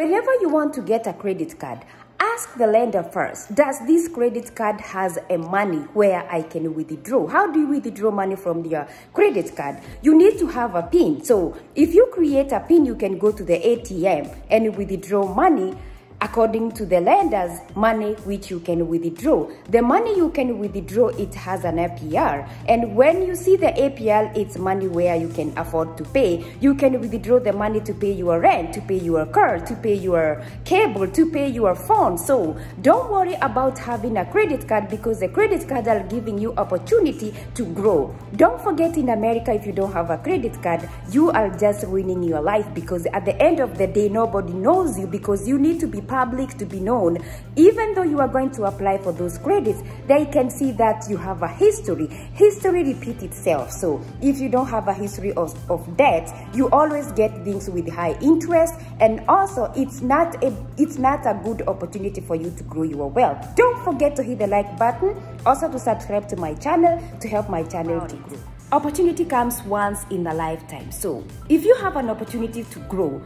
Whenever you want to get a credit card, ask the lender first, does this credit card has a money where I can withdraw? How do you withdraw money from your credit card? You need to have a PIN. So if you create a PIN, you can go to the ATM and withdraw money according to the lender's money which you can withdraw. The money you can withdraw, it has an APR. And when you see the APR, it's money where you can afford to pay. You can withdraw the money to pay your rent, to pay your car, to pay your cable, to pay your phone. So don't worry about having a credit card, because the credit cards are giving you opportunity to grow. Don't forget, in America, if you don't have a credit card, you are just ruining your life, because at the end of the day, nobody knows you, because you need to be public to be known. Even though you are going to apply for those credits, they can see that you have a history. History repeats itself. So if you don't have a history of debt, you always get things with high interest, and also it's not a good opportunity for you to grow your wealth. Don't forget to hit the like button, also to subscribe to my channel to help my channel to grow. Opportunity comes once in a lifetime. So if you have an opportunity to grow.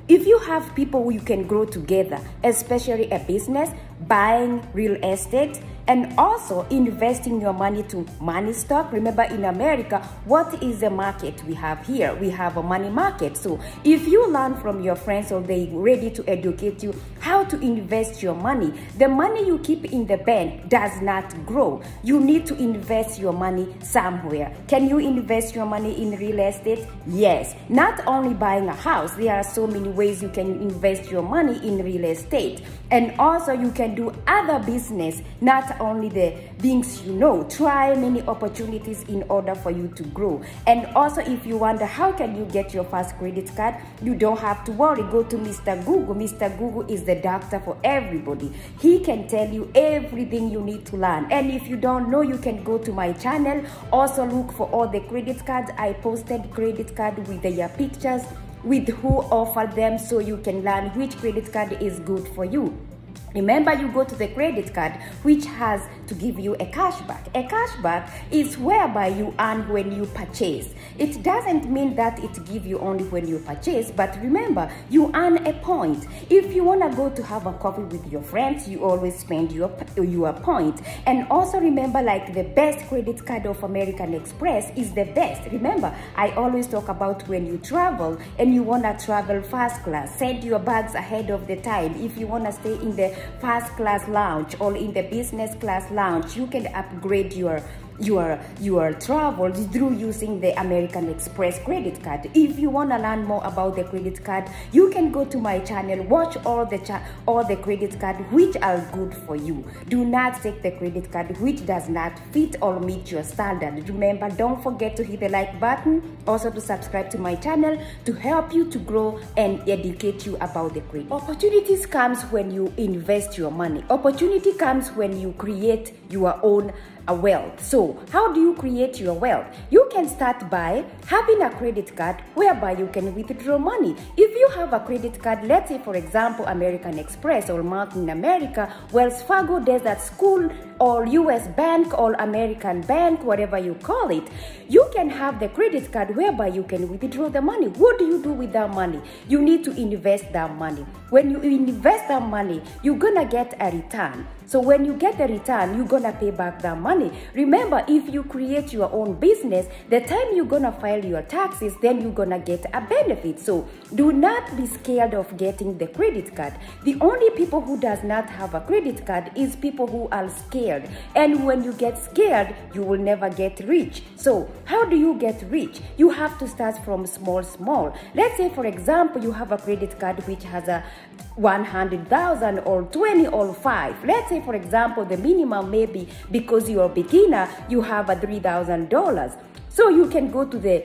If you have people who you can grow together, especially a business, buying real estate, and also investing your money to money stock. Remember, in America, what is the market we have here? We have a money market. So if you learn from your friends, or they ready to educate you how to invest your money, the money you keep in the bank does not grow. You need to invest your money somewhere. Can you invest your money in real estate? Yes. Not only buying a house. There are so many ways you can invest your money in real estate. And also you can do other business, not only the things you know. Try many opportunities in order for you to grow. And also, if you wonder how can you get your first credit card, you don't have to worry. Go to Mr. Google. Mr. Google is the doctor for everybody. He can tell you everything you need to learn. And if you don't know, you can go to my channel. Also look for all the credit cards. I posted credit card with their pictures, with who offered them, so you can learn which credit card is good for you. Remember, you go to the credit card which has to give you a cashback. A cashback is whereby you earn when you purchase. It doesn't mean that it gives you only when you purchase, but remember, you earn a point. If you want to go to have a coffee with your friends, you always spend your point. And also remember, like, the best credit card of American Express is the best. Remember, I always talk about when you travel and you want to travel first class, send your bags ahead of the time. If you want to stay in the first class lounge or in the business class lounge, you can upgrade your travel through using the American Express credit card. If you want to learn more about the credit card, you can go to my channel, watch all the credit card which are good for you. Do not take the credit card which does not fit or meet your standard. Remember, don't forget to hit the like button, also to subscribe to my channel to help you to grow and educate you about the credit. Opportunities comes when you invest your money. Opportunity comes when you create your own wealth. So how do you create your wealth? You can start by having a credit card whereby you can withdraw money. If you have a credit card, let's say for example American Express or Mountain America, Wells Fargo, Desert School, or US Bank or American Bank, whatever you call it, you can have the credit card whereby you can withdraw the money. What do you do with that money? You need to invest that money. When you invest that money, you're gonna get a return. So when you get the return, you're gonna pay back that money. Remember, if you create your own business, the time you're gonna file your taxes, then you're gonna get a benefit. So do not be scared of getting the credit card. The only people who does not have a credit card is people who are scared. And when you get scared, you will never get rich. So how do you get rich? You have to start from small. Let's say for example, you have a credit card which has a 100,000 or 20 or 5. Let's say for example, the minimum maybe, because you're a beginner, you have a $3,000. So you can go to the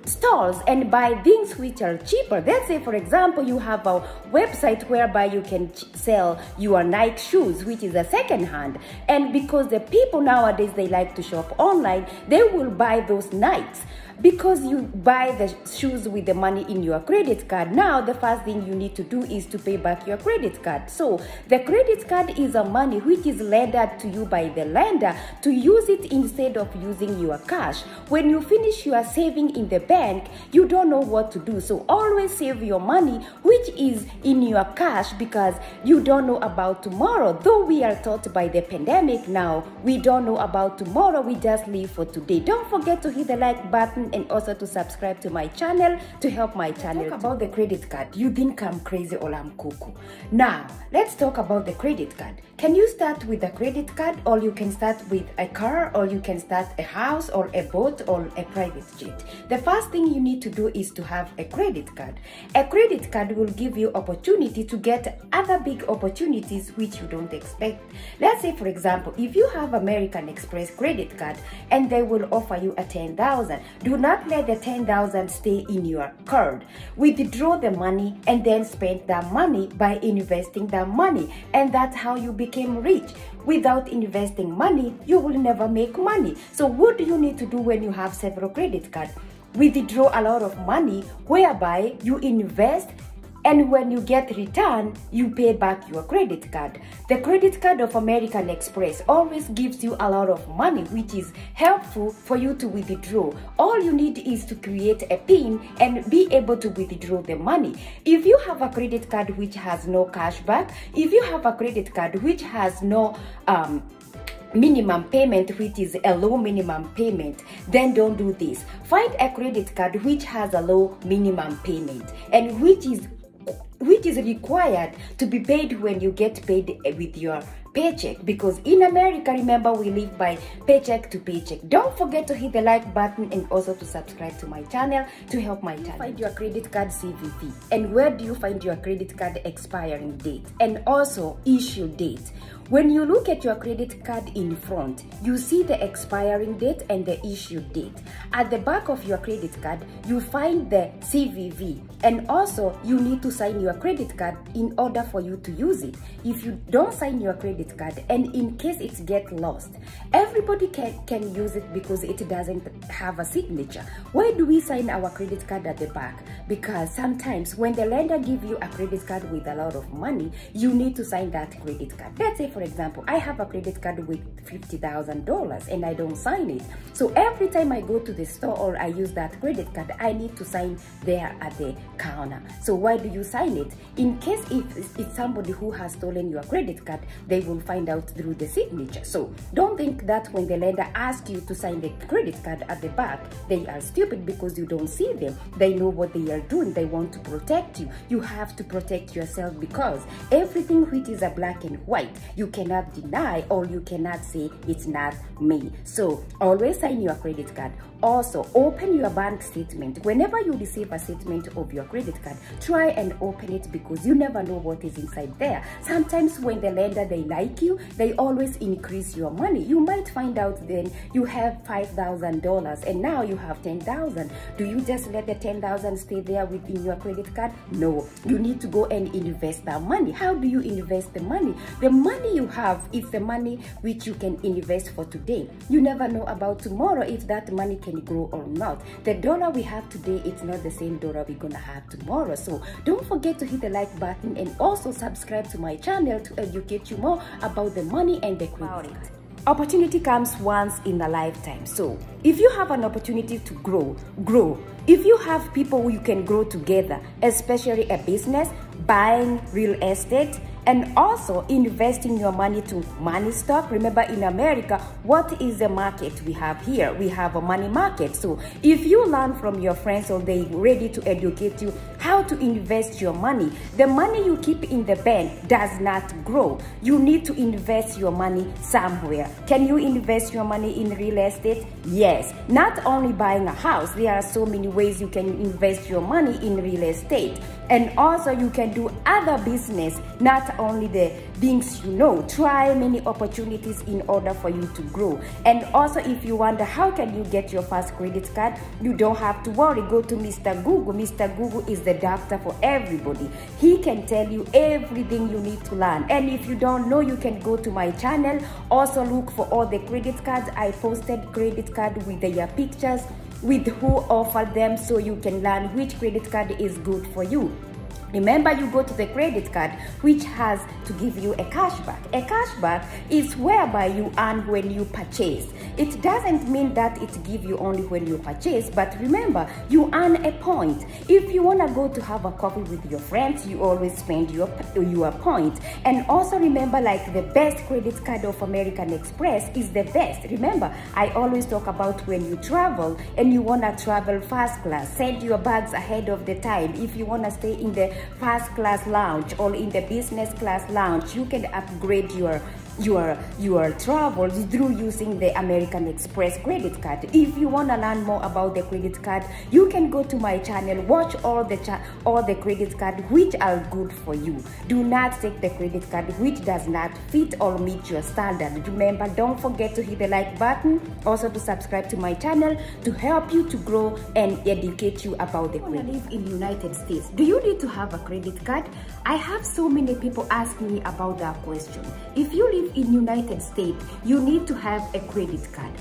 stores and buy things which are cheaper. Let's say for example, you have a website whereby you can sell your Nike shoes, which is a second hand. And because the people nowadays, they like to shop online, they will buy those Nikes. because you buy the shoes with the money in your credit card. Now the first thing you need to do is to pay back your credit card. So the credit card is a money which is lended to you by the lender to use it instead of using your cash. When you finish your saving in the bank, you don't know what to do. So always save your money which is in your cash, because you don't know about tomorrow. Though we are taught by the pandemic now, we don't know about tomorrow. We just live for today. Don't forget to hit the like button and also to subscribe to my channel to help my channel. Talk about the credit card. You think I'm crazy or I'm cuckoo. Now let's talk about the credit card. Can you start with a credit card, or you can start with a car, or you can start a house or a boat or a private jet? The first thing you need to do is to have a credit card. A credit card will give you opportunity to get other big opportunities which you don't expect. Let's say, for example, if you have American Express credit card and they will offer you a 10,000, do not let the 10,000 stay in your card. Withdraw the money and then spend that money by investing that money, and that's how you became rich. Without investing money, you will never make money. So what do you need to do when you have several credit cards? Withdraw a lot of money, whereby you invest, and when you get return, you pay back your credit card. The credit card of American Express always gives you a lot of money, which is helpful for you to withdraw. All you need is to create a PIN and be able to withdraw the money. If you have a credit card which has no cashback, if you have a credit card which has no minimum payment, which is a low minimum payment, then don't do this. Find a credit card which has a low minimum payment and which is required to be paid when you get paid with your paycheck, because in America, remember, we live by paycheck to paycheck. Don't forget to hit the like button and also to subscribe to my channel to help my channel. Find your credit card CVV, and where do you find your credit card expiring date and also issue date? When you look at your credit card in front, you see the expiring date and the issue date. At the back of your credit card, you find the CVV, and also you need to sign your credit card in order for you to use it. If you don't sign your credit card and in case it gets lost, everybody can use it because it doesn't have a signature. Why do we sign our credit card at the back? Because sometimes when the lender gives you a credit card with a lot of money, you need to sign that credit card. Let's say, for example, I have a credit card with $50,000 and I don't sign it. So every time I go to the store or I use that credit card, I need to sign there at the counter. So why do you sign it? In case if it's somebody who has stolen your credit card, they will find out through the signature. So don't think that when the lender asks you to sign the credit card at the back, they are stupid because you don't see them. They know what they are doing. They want to protect you. You have to protect yourself, because everything which is a black and white, you cannot deny or you cannot say it's not me. So always sign your credit card. Also, open your bank statement. Whenever you receive a statement of your credit card, try and open it, because you never know what is inside there. Sometimes when the lender, they like you, they always increase your money. You might find out then you have $5,000 and now you have $10,000. Do you just let the $10,000 stay there within your credit card? No, you need to go and invest that money. How do you invest the money? The money you have is the money which you can invest for today. You never know about tomorrow if that money can grow or not. The dollar we have today, it's not the same dollar we're gonna have tomorrow. So don't forget to hit the like button and also subscribe to my channel to educate you more about the money and the credit card. Opportunity comes once in a lifetime. So if you have an opportunity to grow. If you have people who you can grow together, especially a business, buying real estate, and also investing your money to money stock. Remember, in America, what is the market we have here? We have a money market. So if you learn from your friends, or they ready to educate you how to invest your money, the money you keep in the bank does not grow. You need to invest your money somewhere. Can you invest your money in real estate? Yes. Not only buying a house. There are so many ways you can invest your money in real estate. And also you can do other business, not only the things you know. Try many opportunities in order for you to grow. And also, if you wonder how can you get your first credit card, you don't have to worry. Go to Mr. Google. Mr. Google is the doctor for everybody. He can tell you everything you need to learn. And if you don't know, you can go to my channel. Also look for all the credit cards. I posted credit card with their pictures with who offer them so you can learn which credit card is good for you. Remember, you go to the credit card which has to give you a cashback. A cashback is whereby you earn when you purchase. It doesn't mean that it gives you only when you purchase, but remember, you earn a point. If you want to go to have a coffee with your friends, you always spend your point. And also remember, like, the best credit card of American Express is the best. Remember, I always talk about when you travel and you want to travel first class, send your bags ahead of the time. If you want to stay in the first class lounge or in the business class lounge, you can upgrade your travels through using the American Express credit card. If you want to learn more about the credit card, you can go to my channel, watch all the credit card which are good for you. Do not take the credit card which does not fit or meet your standard. Remember, don't forget to hit the like button, also to subscribe to my channel to help you to grow and educate you about the credit. You live in United States, do you need to have a credit card? I have so many people ask me about that question. If you live in United States, you need to have a credit card.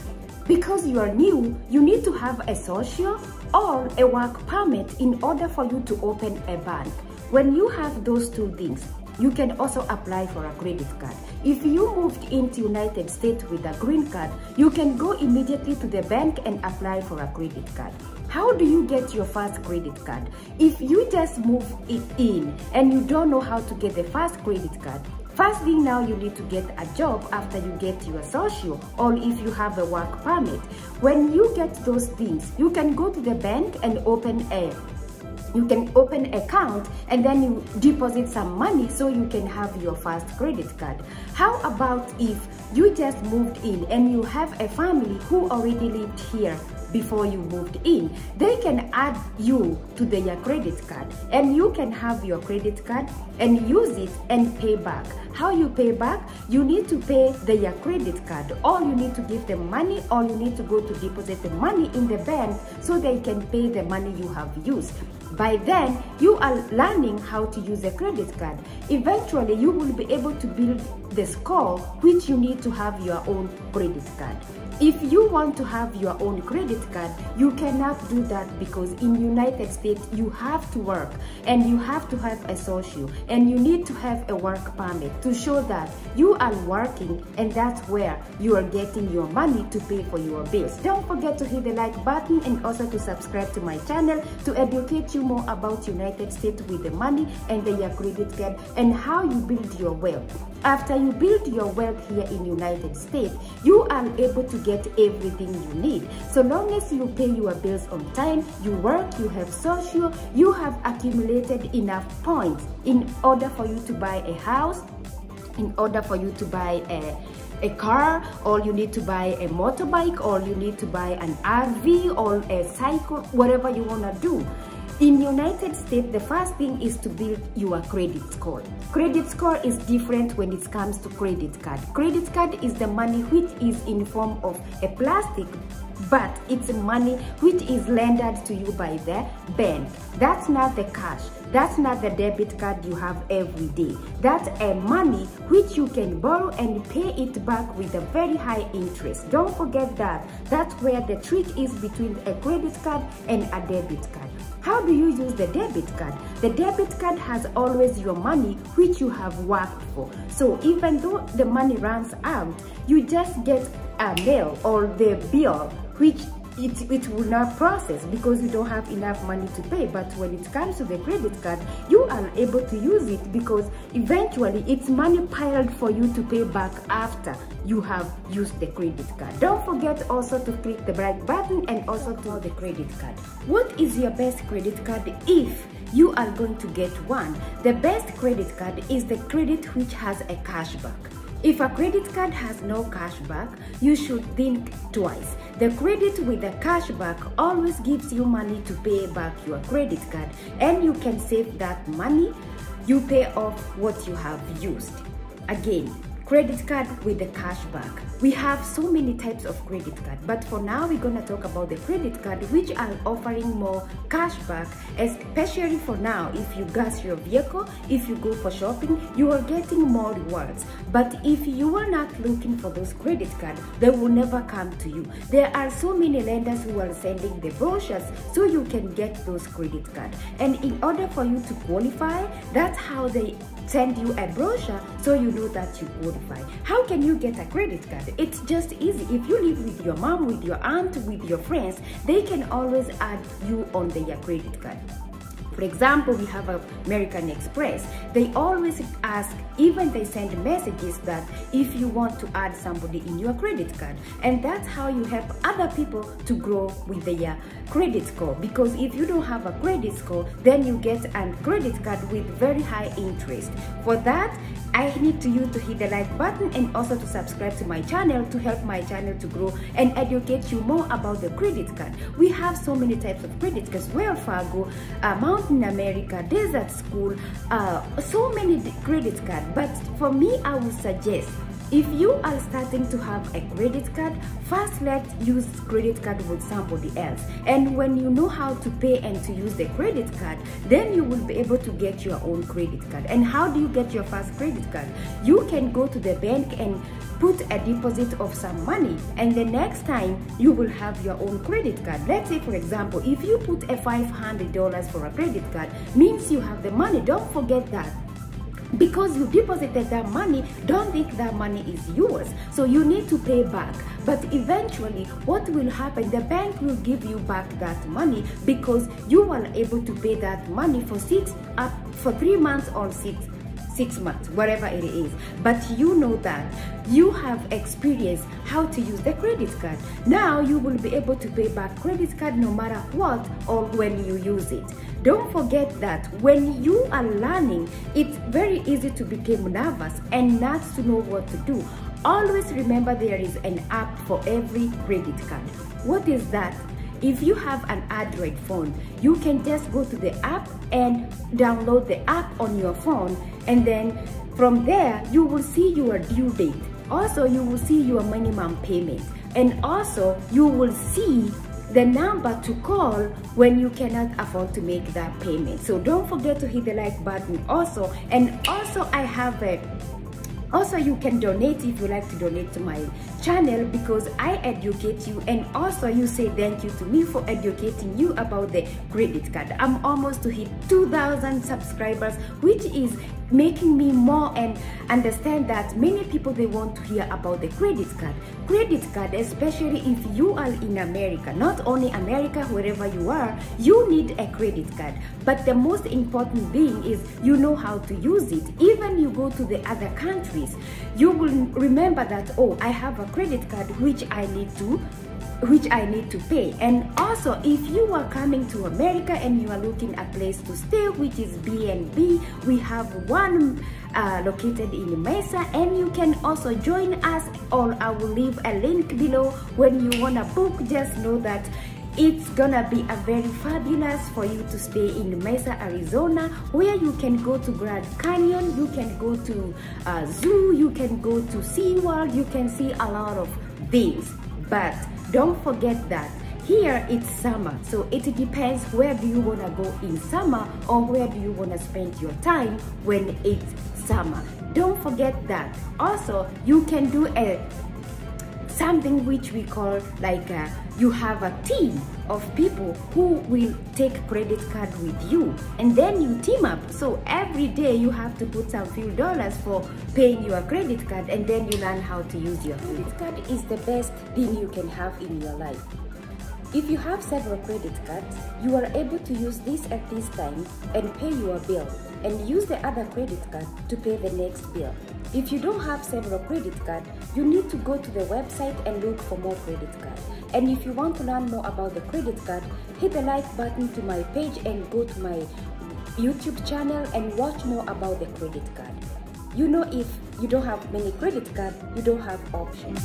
Because you are new, you need to have a social or a work permit in order for you to open a bank. When you have those two things, you can also apply for a credit card. If you moved into United States with a green card, you can go immediately to the bank and apply for a credit card. How do you get your first credit card? If you just move it in and you don't know how to get the first credit card, first thing now, you need to get a job after you get your social, or if you have a work permit. When you get those things, you can go to the bank and open an account, and then you deposit some money so you can have your first credit card. How about if you just moved in and you have a family who already lived here before you moved in? They can add you to their credit card and you can have your credit card and use it and pay back. How you pay back? You need to pay their credit card, or you need to give them money, or you need to go to deposit the money in the bank so they can pay the money you have used. By then, you are learning how to use a credit card. Eventually, you will be able to build the score which you need to have your own credit card. If you want to have your own credit card, you cannot do that because in United States, you have to work and you have to have a social and you need to have a work permit to show that you are working, and that's where you are getting your money to pay for your bills. Don't forget to hit the like button and also to subscribe to my channel to educate you more about United States with the money and your credit card and how you build your wealth. After you build your wealth here in United States, you are able to get everything you need. So long as you pay your bills on time, you work, you have social, you have accumulated enough points in order for you to buy a house, in order for you to buy a car, or you need to buy a motorbike, or you need to buy an RV or a cycle, whatever you want to do. In United States, the first thing is to build your credit score. Credit score is different when it comes to credit card. Credit card is the money which is in form of a plastic, but it's money which is lended to you by the bank. That's not the cash. That's not the debit card you have every day. That's a money which you can borrow and pay it back with a very high interest. Don't forget that. That's where the trick is between a credit card and a debit card. How do you use the debit card? The debit card has always your money which you have worked for. So even though the money runs out, you just get a mail or the bill which it will not process because you don't have enough money to pay. But when it comes to the credit card, you are able to use it because eventually it's money piled for you to pay back after you have used the credit card. Don't forget also to click the like button and also to the credit card. What is your best credit card if you are going to get one? The best credit card is the credit which has a cashback. If a credit card has no cashback, you should think twice. The credit with the cashback always gives you money to pay back your credit card, and you can save that money. You pay off what you have used. Again, credit card with the cashback. We have so many types of credit card, but for now we're gonna talk about the credit card which are offering more cashback, especially for now. If you gas your vehicle, if you go for shopping, you are getting more rewards. But if you are not looking for those credit cards, they will never come to you. There are so many lenders who are sending the brochures so you can get those credit cards, and in order for you to qualify, that's how they send you a brochure so you know that you qualify. How can you get a credit card? It's just easy. If you live with your mom, with your aunt, with your friends, they can always add you on their credit card. For example, we have American Express. They always ask, even they send messages that if you want to add somebody in your credit card. And that's how you help other people to grow with their credit score. Because if you don't have a credit score, then you get a credit card with very high interest. For that, I need you to hit the like button and also to subscribe to my channel to help my channel to grow and educate you more about the credit card. We have so many types of credit cards: Wells Fargo, Mountain America, Desert School, so many credit cards. But for me, I would suggest, if you are starting to have a credit card, first let's use credit card with somebody else. And when you know how to pay and to use the credit card, then you will be able to get your own credit card. And how do you get your first credit card? You can go to the bank and put a deposit of some money, and the next time you will have your own credit card. Let's say, for example, if you put a $500 for a credit card, means you have the money. Don't forget that. Because you deposited that money, don't think that money is yours. So you need to pay back. But eventually, what will happen? The bank will give you back that money because you were able to pay that money for 3 months or 6 months, whatever it is. But you know that you have experienced how to use the credit card. Now you will be able to pay back credit card no matter what or when you use it. Don't forget that when you are learning, it's very easy to become nervous and not to know what to do. Always remember there is an app for every credit card. What is that? If you have an Android phone, you can just go to the app and download the app on your phone, and then from there you will see your due date. Also, you will see your minimum payment, and also you will see the number to call when you cannot afford to make that payment. So don't forget to hit the like button also. And also I have a also, you can donate if you like to donate to my channel, because I educate you, and also you say thank you to me for educating you about the credit card. I'm almost to hit 2,000 subscribers, which is making me more and understand that many people, they want to hear about the credit card. Credit card, especially if you are in America, not only America, wherever you are, you need a credit card. But the most important thing is you know how to use it. Even you go to the other countries, you will remember that, oh, I have a credit card which I need to pay. And also, if you are coming to America and you are looking a place to stay, which is B&B, we have one located in Mesa, and you can also join us, or I will leave a link below. When you want to book, just know that it's gonna be a very fabulous for you to stay in Mesa, Arizona, where you can go to Grand Canyon, you can go to zoo, you can go to SeaWorld, you can see a lot of things. But don't forget that here it's summer, so it depends where do you want to go in summer, or where do you want to spend your time when it's summer. Don't forget that. Also, you can do something which we call like you have a team of people who will take credit card with you, and then you team up. So every day you have to put some few dollars for paying your credit card, and then you learn how to use your credit card. Is the best thing you can have in your life. If you have several credit cards, you are able to use this at this time and pay your bill, and use the other credit card to pay the next bill. If you don't have several credit cards, you need to go to the website and look for more credit cards. And if you want to learn more about the credit card, hit the like button to my page and go to my YouTube channel and watch more about the credit card. You know, if you don't have many credit cards, you don't have options.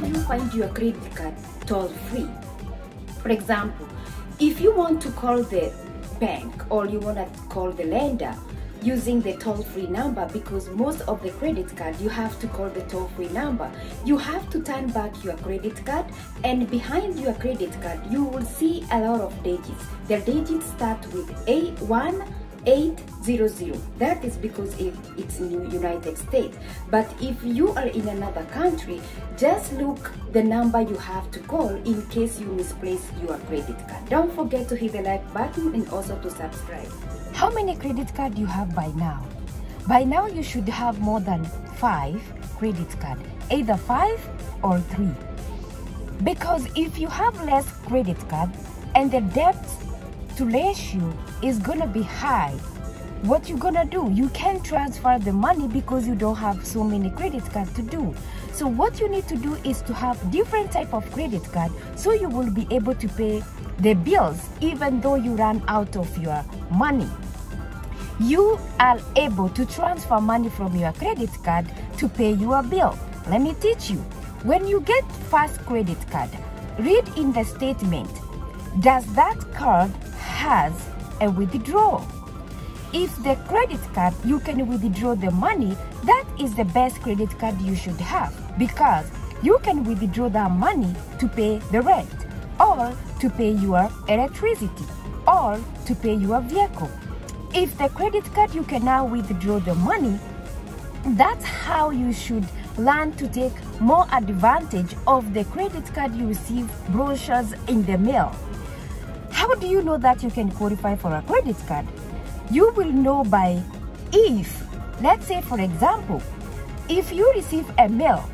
You find your credit card toll free. For example, if you want to call the bank or you want to call the lender, using the toll-free number, because most of the credit card you have to call the toll-free number. You have to turn back your credit card, and behind your credit card you will see a lot of digits. The digits start with A1800. That is because it's in the United States. But if you are in another country, just look the number you have to call in case you misplace your credit card. Don't forget to hit the like button and also to subscribe. How many credit cards you have by now? By now you should have more than 5 credit cards, either 5 or 3. Because if you have less credit card and the debt to ratio is gonna be high, what you gonna do? You can't transfer the money because you don't have so many credit cards to do. So what you need to do is to have different type of credit card, so you will be able to pay the bills even though you run out of your money. You are able to transfer money from your credit card to pay your bill. Let me teach you. When you get first credit card, read in the statement, does that card has a withdrawal? If the credit card you can withdraw the money, that is the best credit card you should have, because you can withdraw that money to pay the rent, or to pay your electricity, or to pay your vehicle. If the credit card you can now withdraw the money, that's how you should learn to take more advantage of the credit card you receive brochures in the mail. How do you know that you can qualify for a credit card? You will know by if, let's say for example, if you receive a mail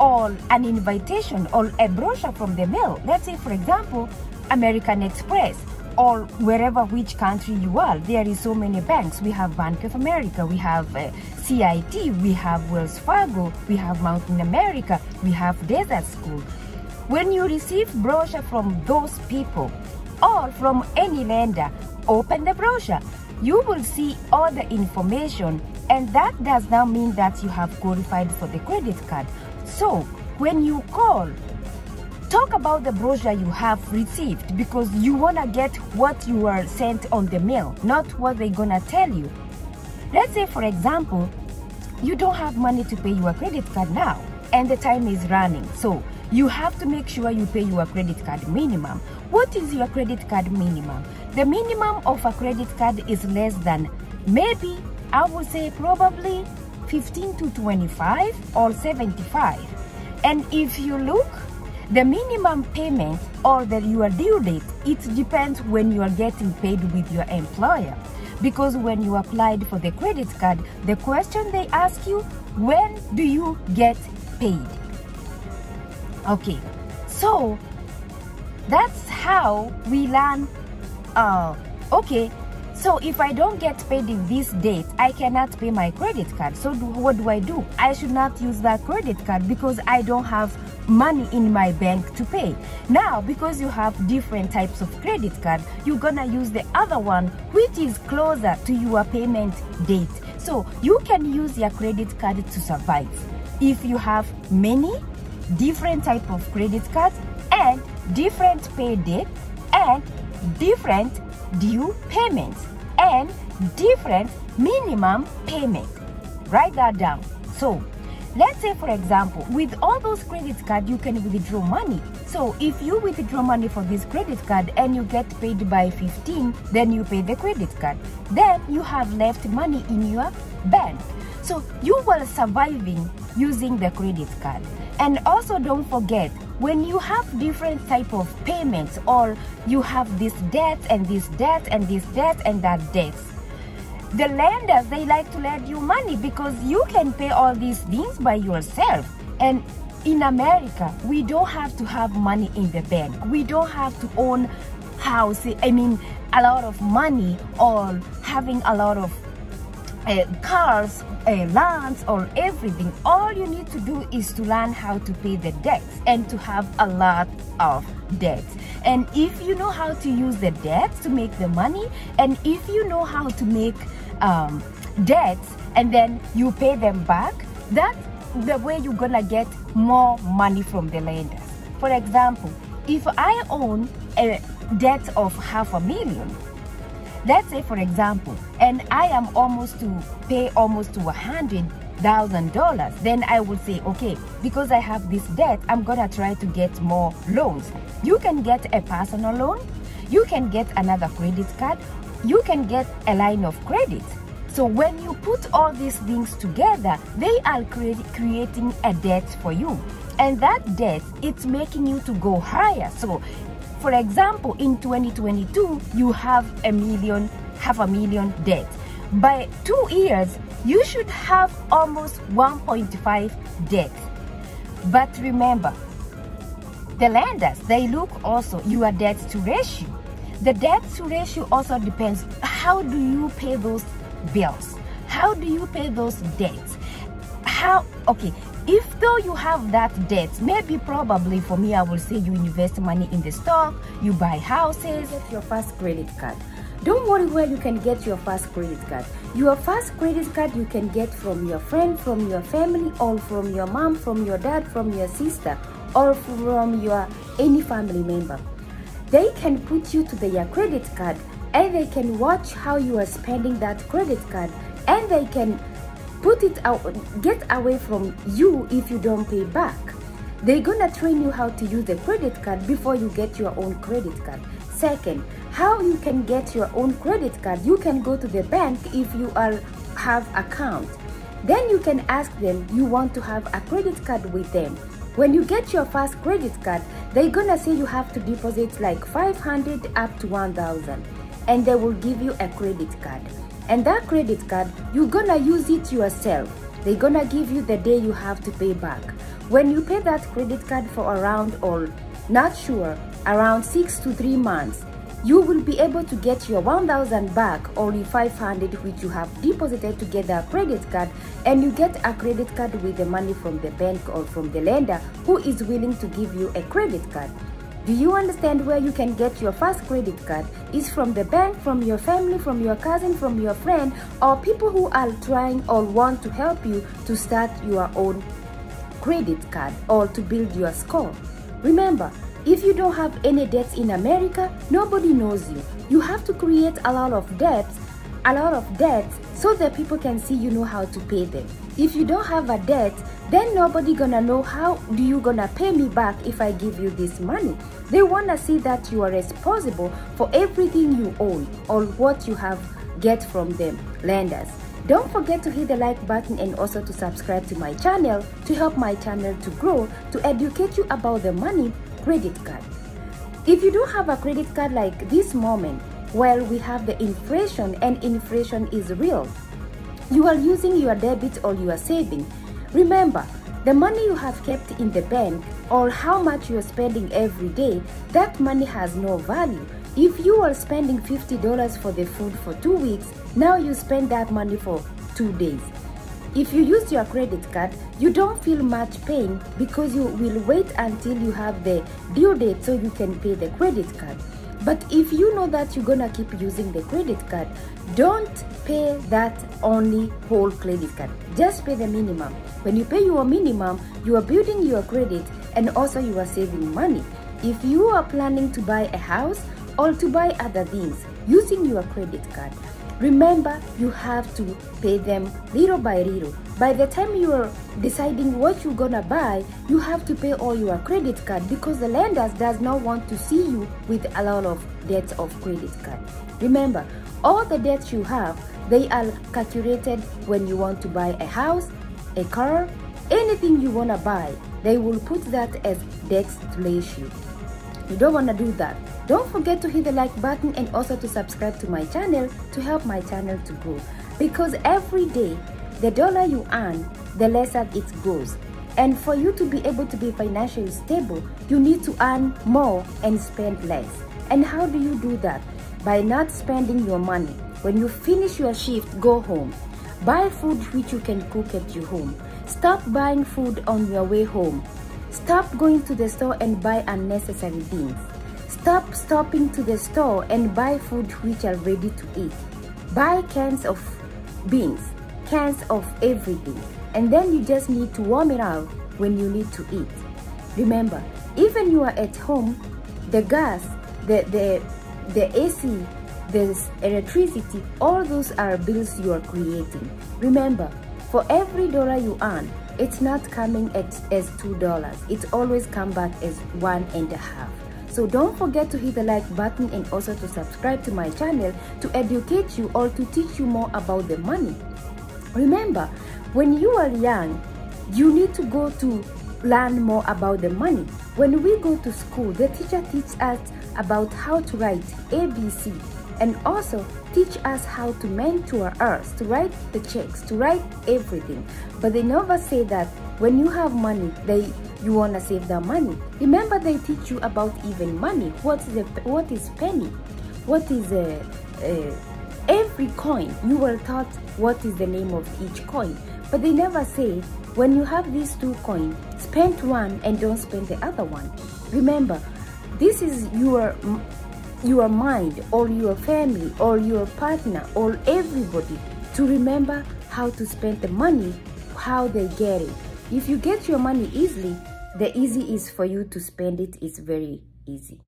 or an invitation or a brochure from the mail, let's say for example, American Express, or wherever which country you are, there is so many banks. We have Bank of America, we have CIT, we have Wells Fargo, we have Mountain America, we have Desert School. When you receive brochure from those people or from any lender, open the brochure. You will see all the information, and that does not mean that you have qualified for the credit card. So when you call, talk about the brochure you have received, because you want to get what you are sent on the mail, not what they're gonna tell you. Let's say for example, you don't have money to pay your credit card now and the time is running, so you have to make sure you pay your credit card minimum. What is your credit card minimum? The minimum of a credit card is less than, maybe I would say probably 15 to 25 or 75. And if you look, the minimum payment or your due date, it depends when you are getting paid with your employer. Because when you applied for the credit card, the question they ask you, when do you get paid? Okay, so that's how we learn. Okay, so if I don't get paid in this date, I cannot pay my credit card. So what do? I should not use that credit card because I don't have money in my bank to pay. Now, because you have different types of credit card, you're gonna use the other one which is closer to your payment date. So you can use your credit card to survive. If you have many different type of credit cards and different pay date and different due payments and different minimum payment. Write that down. So let's say for example, with all those credit cards you can withdraw money. So if you withdraw money for this credit card and you get paid by 15, then you pay the credit card. Then you have left money in your bank. So you were surviving using the credit card. And also don't forget, when you have different type of payments, or you have this debt and this debt and this debt and that debt, the lenders, they like to lend you money because you can pay all these things by yourself. And in America, we don't have to have money in the bank. We don't have to own house, a lot of money, or having a lot of cars, lands, or everything. All you need to do is to learn how to pay the debts and to have a lot of debts. And if you know how to use the debts to make the money, and if you know how to make debts and then you pay them back, that's the way you're gonna get more money from the lenders. For example, if I own a debt of $500,000, Let's say, for example, and I am almost to pay almost to $100,000, then I would say, okay, because I have this debt, I'm gonna try to get more loans. You can get a personal loan, you can get another credit card, you can get a line of credit. So when you put all these things together, they are creating a debt for you. And that debt, it's making you to go higher. So for example, in 2022, you have half a million debt. By 2 years, you should have almost 1.5 debt. But remember, the lenders, they look also your debt to ratio. The debt to ratio also depends, how do you pay those bills? How do you pay those debts? Okay, if though you have that debt, maybe probably for me, I will say you invest money in the stock, you buy houses. Get your first credit card. Don't worry where you can get your first credit card. Your first credit card you can get from your friend, from your family, or from your mom, from your dad, from your sister, or from your any family member. They can put you to their credit card and they can watch how you are spending that credit card, and they can put it out, get away from you if you don't pay back. They're gonna train you how to use the credit card before you get your own credit card. Second, how you can get your own credit card, you can go to the bank if you have account. Then you can ask them you want to have a credit card with them. When you get your first credit card, they're gonna say you have to deposit like 500 up to 1,000, and they will give you a credit card. And that credit card, you're gonna use it yourself. They're gonna give you the day you have to pay back. When you pay that credit card for around, or not sure, around 6 to 3 months, you will be able to get your 1,000 back, or the 500 which you have deposited to get that credit card, and you get a credit card with the money from the bank or from the lender who is willing to give you a credit card. Do you understand where you can get your first credit card? Is from the bank, from your family, from your cousin, from your friend, or people who are trying or want to help you to start your own credit card or to build your score. Remember, if you don't have any debts in America, nobody knows you. You have to create a lot of debts so that people can see you know how to pay them. If you don't have a debt, then nobody gonna know how do you gonna pay me back if I give you this money. They wanna see that you are responsible for everything you own or what you have get from them lenders. Don't forget to hit the like button and also to subscribe to my channel to help my channel to grow, to educate you about the money credit card. If you don't have a credit card like this moment, well, we have the inflation, and inflation is real. You are using your debit or your saving. Remember, the money you have kept in the bank or how much you are spending every day, that money has no value. If you are spending $50 for the food for 2 weeks, now you spend that money for 2 days. If you use your credit card, you don't feel much pain because you will wait until you have the due date so you can pay the credit card. But if you know that you're gonna keep using the credit card, don't pay that only whole credit card. Just pay the minimum. When you pay your minimum, you are building your credit and also you are saving money. If you are planning to buy a house or to buy other things using your credit card, remember you have to pay them little by little. By the time you are deciding what you're gonna buy, you have to pay all your credit card because the lenders does not want to see you with a lot of debts of credit card. Remember, all the debts you have, they are calculated when you want to buy a house, a car, anything you wanna buy. They will put that as debt ratio. You don't wanna do that. Don't forget to hit the like button and also to subscribe to my channel to help my channel to grow. Because every day, the dollar you earn, the lesser it goes. And for you to be able to be financially stable, you need to earn more and spend less. And how do you do that? By not spending your money. When you finish your shift, go home. Buy food which you can cook at your home. Stop buying food on your way home. Stop going to the store and buy unnecessary things. Stop stopping to the store and buy food which are ready to eat. Buy cans of beans, cans of everything, and then you just need to warm it up when you need to eat. Remember, even you are at home, the gas, the AC, there's electricity. All those are bills you are creating. Remember, for every dollar you earn, it's not coming as $2. It always comes back as 1.5. So don't forget to hit the like button and also to subscribe to my channel to educate you or to teach you more about the money. Remember, when you are young, you need to go to learn more about the money. When we go to school, the teacher teaches us about how to write ABC and also teach us how to mentor us, to write the checks, to write everything. But they never say that when you have money, you want to save the money. Remember, they teach you about even money. What is penny? What is every coin? You were taught what is the name of each coin. But they never say, when you have these 2 coins, spend one and don't spend the other one. Remember, this is your mind or your family or your partner or everybody to remember how to spend the money, how they get it. If you get your money easily, the easy is for you to spend it is very easy.